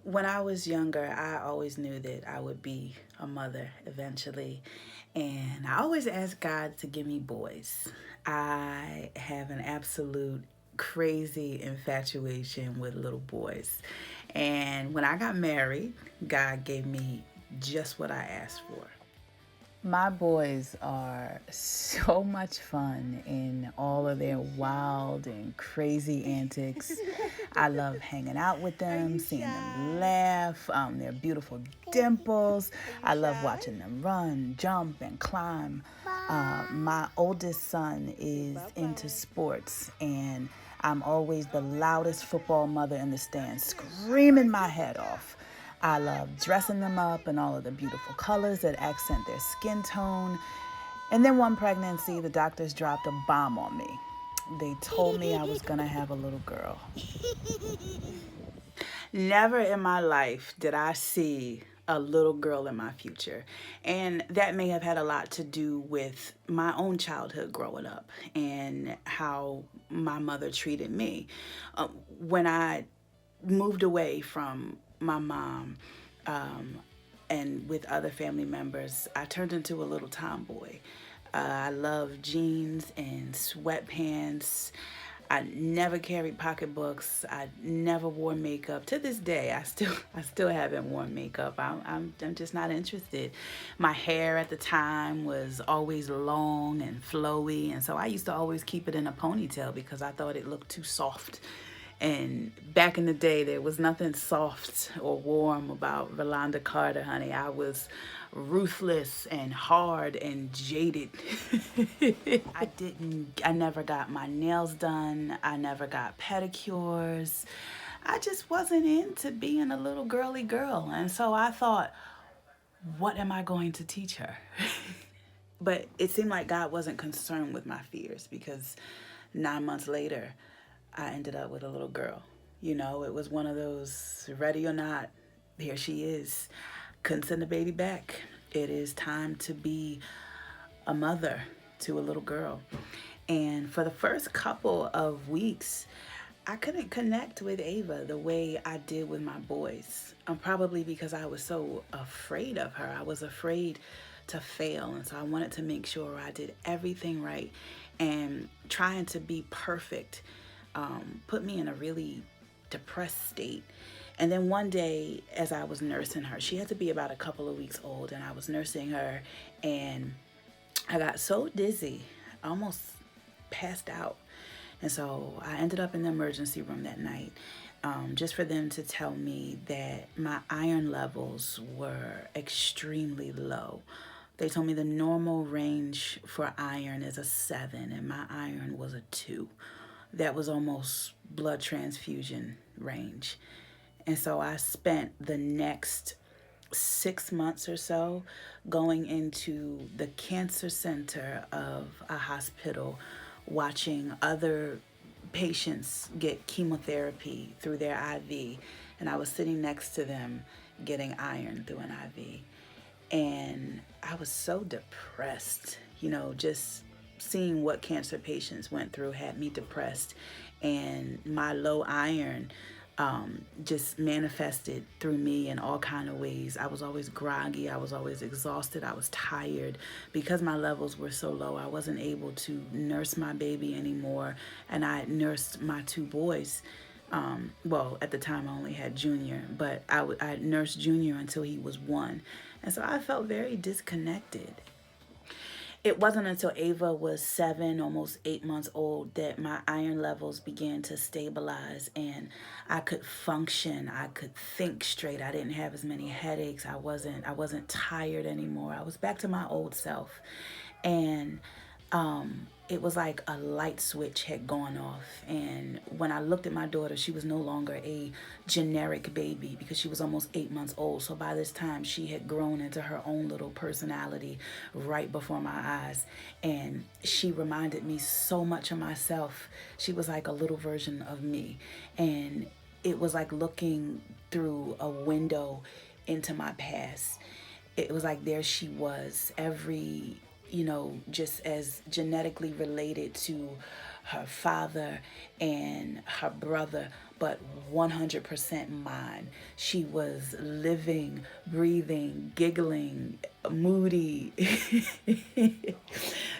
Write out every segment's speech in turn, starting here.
When I was younger, I always knew that I would be a mother eventually. And I always asked God to give me boys. I have an absolute crazy infatuation with little boys. And when I got married, God gave me just what I asked for. My boys are so much fun in all of their wild and crazy antics. I love hanging out with them, seeing them laugh, their beautiful dimples. I love watching them run, jump, and climb. My oldest son is into sports, and I'm always the loudest football mother in the stands, screaming my head off. I love dressing them up in all of the beautiful colors that accent their skin tone. And then one pregnancy, the doctors dropped a bomb on me. They told me I was gonna have a little girl. Never in my life did I see a little girl in my future. And that may have had a lot to do with my own childhood growing up and how my mother treated me. When I moved away from my mom, um, and with other family members, I turned into a little tomboy. I love jeans and sweatpants. I never carried pocketbooks. I never wore makeup. To this day, I still haven't worn makeup. I'm just not interested. My hair at the time was always long and flowy, and so I used to always keep it in a ponytail because I thought it looked too soft. And back in the day, there was nothing soft or warm about Rolanda Carter, honey. I was ruthless and hard and jaded. I never got my nails done. I never got pedicures. I just wasn't into being a little girly girl. And so I thought, what am I going to teach her? But it seemed like God wasn't concerned with my fears because 9 months later, I ended up with a little girl. You know, it was one of those ready or not, here she is. Couldn't send the baby back. It is time to be a mother to a little girl. And for the first couple of weeks, I couldn't connect with Ava the way I did with my boys. Probably because I was so afraid of her. I was afraid to fail. And so I wanted to make sure I did everything right. And trying to be perfect put me in a really depressed state. And then one day, as I was nursing her, she had to be about a couple of weeks old, and I was nursing her, and I got so dizzy, I almost passed out. And so I ended up in the emergency room that night, just for them to tell me that my iron levels were extremely low. They told me the normal range for iron is a 7, and my iron was a 2. That was almost blood transfusion range. And so I spent the next 6 months or so going into the cancer center of a hospital, watching other patients get chemotherapy through their IV. And I was sitting next to them getting iron through an IV. And I was so depressed, just seeing what cancer patients went through had me depressed. And my low iron just manifested through me in all kind of ways. I was always groggy. I was always exhausted. I was tired because my levels were so low. I wasn't able to nurse my baby anymore, and I nursed my two boys. Well, at the time I only had Junior, but I nursed Junior until he was 1, and so I felt very disconnected. It wasn't until Ava was 7, almost 8 months old, that my iron levels began to stabilize and I could function. I could think straight. I didn't have as many headaches. I wasn't tired anymore. I was back to my old self. And it was like a light switch had gone off. And when I looked at my daughter, she was no longer a generic baby because she was almost 8 months old. So by this time, she had grown into her own little personality right before my eyes. And she reminded me so much of myself. She was like a little version of me. And it was like looking through a window into my past. It was like there she was, just as genetically related to her father and her brother, but 100% mine. She was living, breathing, giggling, moody.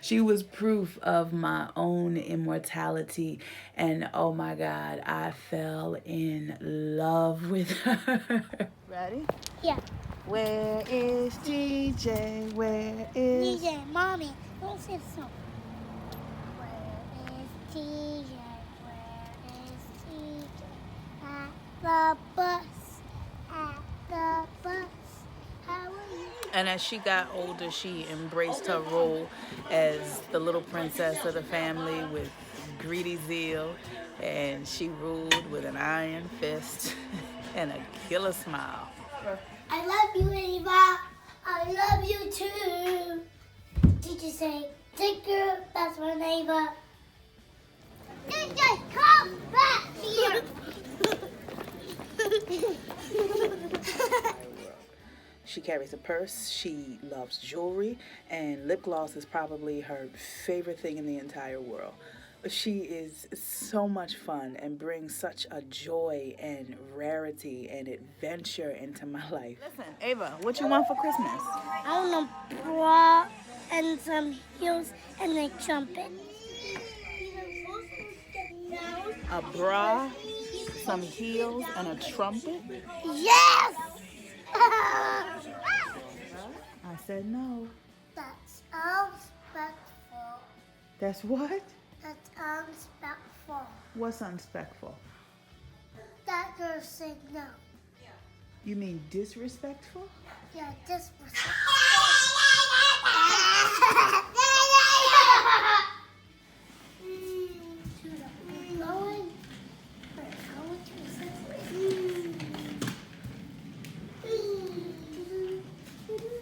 She was proof of my own immortality. And oh my God, I fell in love with her. Ready? Yeah. Where is DJ? Where is DJ, mommy, don't say so. Where is TJ? Where is TJ? At the bus. At the bus. How are you? And as she got older, she embraced her role as the little princess of the family with greedy zeal, and she ruled with an iron fist and a killer smile. I love you, Ava. I love you too. Teacher say, take your best friend, Ava. DJ, come back here. She carries a purse, she loves jewelry, and lip gloss is probably her favorite thing in the entire world. She is so much fun and brings such a joy and rarity and adventure into my life. Listen, Ava, what you want for Christmas? I want a bra and some heels and a trumpet. A bra, some heels, and a trumpet? Yes! I said no. That's unrespectful. That's what? That's unrespectful. What's unrespectful? That girl said no. You mean disrespectful? Yeah, disrespectful.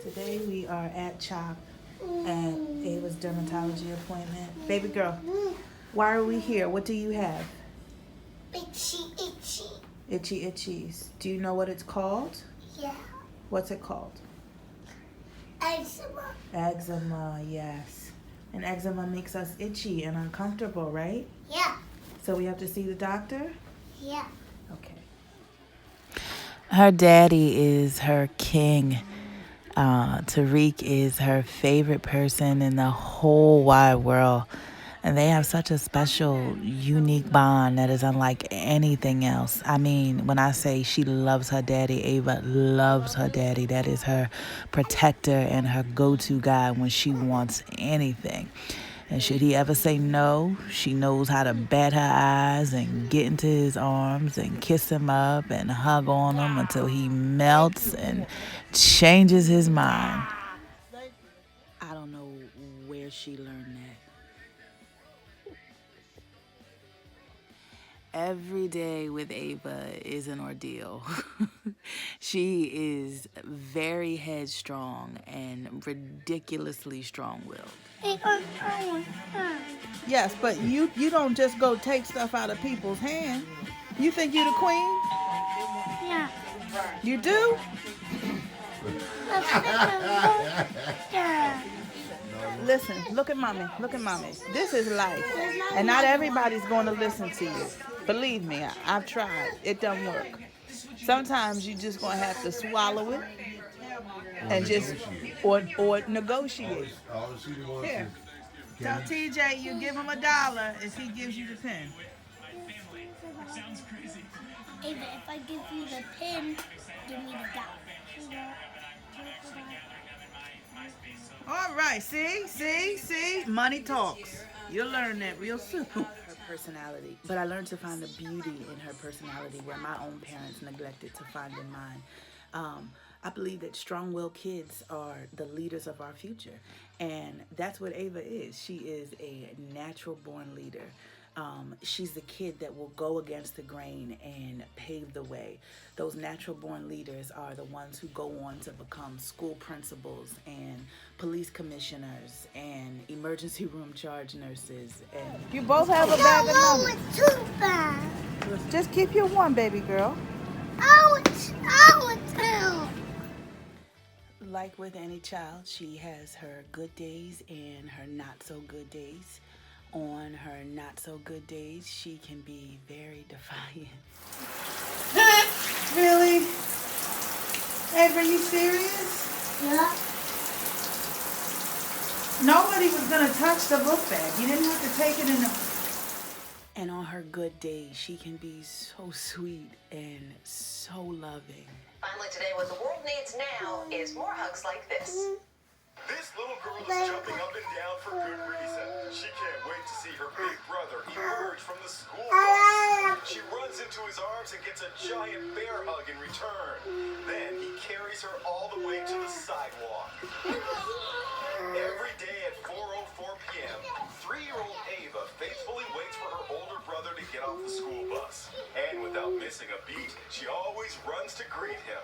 Today we are at CHOP at Ava's dermatology appointment. Baby girl, why are we here? What do you have? Itchy, itchy. Itchy itchies. Do you know what it's called? Yeah. What's it called? Eczema. Eczema, yes. And eczema makes us itchy and uncomfortable, right? Yeah. So we have to see the doctor? Yeah. Okay. Her daddy is her king. Tariq is her favorite person in the whole wide world. And they have such a special, unique bond that is unlike anything else. I mean, when I say she loves her daddy, Ava loves her daddy. That is her protector and her go-to guy when she wants anything. And should he ever say no, she knows how to bat her eyes and get into his arms and kiss him up and hug on him until he melts and changes his mind. I don't know where she learned that. Every day with Ava is an ordeal. She is very headstrong and ridiculously strong-willed. Yes, but you don't just go take stuff out of people's hands. You think you the queen? Yeah. You do? Listen, look at mommy. Look at mommy. This is life. And not everybody's going to listen to you. Believe me, I've tried. It doesn't work. Sometimes you just going to have to swallow it and just, or negotiate. Here, tell TJ you give him $1 if he gives you the pen. Ava, if I give you the pin, give me the $1. All right, see? Money talks. You'll learn that real soon. Her personality. But I learned to find the beauty in her personality where my own parents neglected to find in mine. I believe that strong-willed kids are the leaders of our future. And that's what Ava is. She is a natural-born leader. She's the kid that will go against the grain and pave the way. Those natural-born leaders are the ones who go on to become school principals and police commissioners and emergency room charge nurses. And you both have a bag of numbers. It's too bad. Just keep your one, baby girl. Ouch! Like with any child, she has her good days and her not so good days. On her not so good days, she can be very defiant. Really? Ed, are you serious? Yeah. Nobody was gonna touch the book bag. You didn't have to take it in the. And on her good days, she can be so sweet and so loving. Finally today, what the world needs now is more hugs like this. This little girl is jumping up and down for good reason. She can't wait to see her big brother emerge from the school bus. She runs into his arms and gets a giant bear hug in return. Then he carries her all the way to the sidewalk. Every day at 4:04 p.m., 3-year-old Ava faithfully waits for her older brother to get off the school bus. And without missing a beat, she always runs to greet him.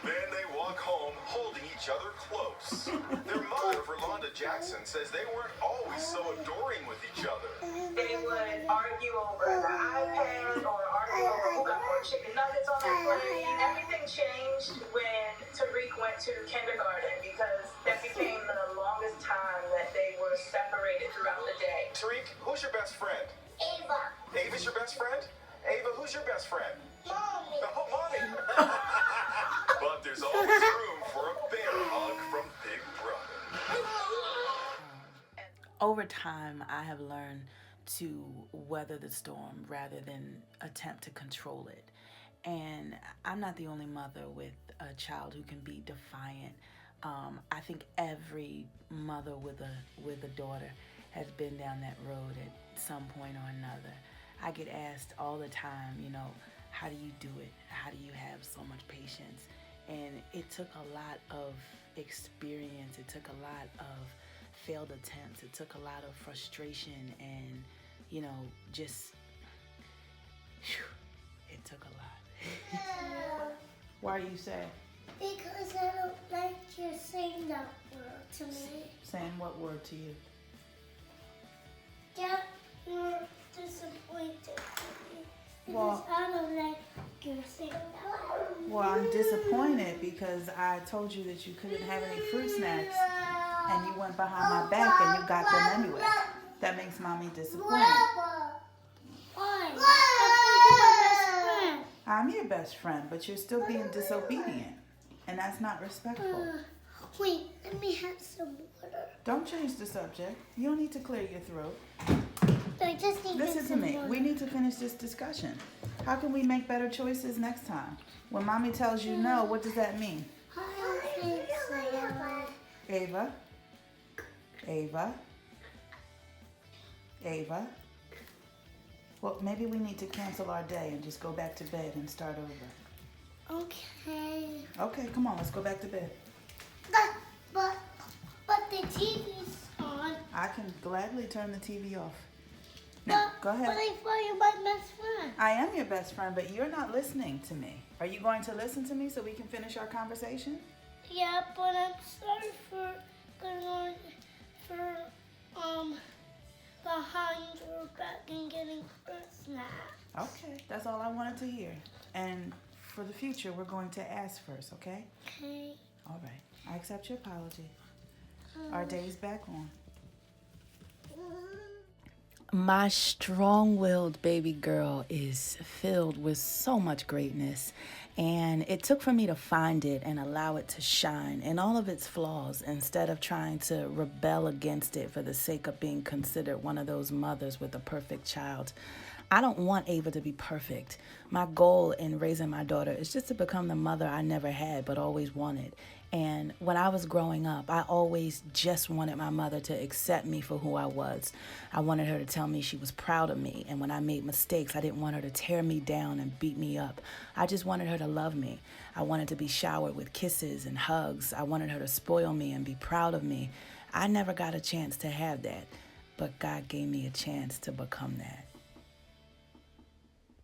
Then they walk home holding each other close. Their mother, Verlonda Jackson, says they weren't always so adoring with each other. They would argue over the iPad or argue over who got more chicken nuggets on their plate. Everything changed when Tariq went to kindergarten because that became the longest time that they were separated throughout the day. Tariq, who's your best friend? Ava. Ava's your best friend? Ava, who's your best friend? Mommy. Oh, mommy! But there's always room for a bear hug from Big Brother. Over time, I have learned to weather the storm rather than attempt to control it. And I'm not the only mother with a child who can be defiant. I think every mother with a daughter has been down that road at some point or another. I get asked all the time, how do you do it? How do you have so much patience? And it took a lot of experience. It took a lot of failed attempts. It took a lot of frustration and, just, it took a lot. Why are you sad? Because I don't like you saying that word to me. Saying what word to you? Yeah, you're disappointed in me. Because Well- I don't like you saying that word. Well, I'm disappointed because I told you that you couldn't have any fruit snacks and you went behind my back and you got them anyway. That makes mommy disappointed. Why? I think you're my best friend. I'm your best friend, but you're still being disobedient. And that's not respectful. Wait, let me have some water. Don't change the subject. You don't need to clear your throat. I just need Listen to some me. water. We need to finish this discussion. How can we make better choices next time? When mommy tells you no, what does that mean? I don't think so. Ava? Ava? Ava? Well, maybe we need to cancel our day and just go back to bed and start over. Okay. Okay, come on, let's go back to bed. But the TV's on. I can gladly turn the TV off. Now, go But ahead. I thought you were my best friend. I am your best friend, but you're not listening to me. Are you going to listen to me so we can finish our conversation? Yeah, but I'm sorry for going behind your back and getting fruit snacks. Okay, that's all I wanted to hear. And for the future, we're going to ask first, okay? Okay. All right. I accept your apology. Our day's back on. My strong-willed baby girl is filled with so much greatness, and it took for me to find it and allow it to shine in all of its flaws instead of trying to rebel against it for the sake of being considered one of those mothers with a perfect child. I don't want Ava to be perfect. My goal in raising my daughter is just to become the mother I never had but always wanted. And when I was growing up, I always just wanted my mother to accept me for who I was. I wanted her to tell me she was proud of me. And when I made mistakes, I didn't want her to tear me down and beat me up. I just wanted her to love me. I wanted to be showered with kisses and hugs. I wanted her to spoil me and be proud of me. I never got a chance to have that, but God gave me a chance to become that.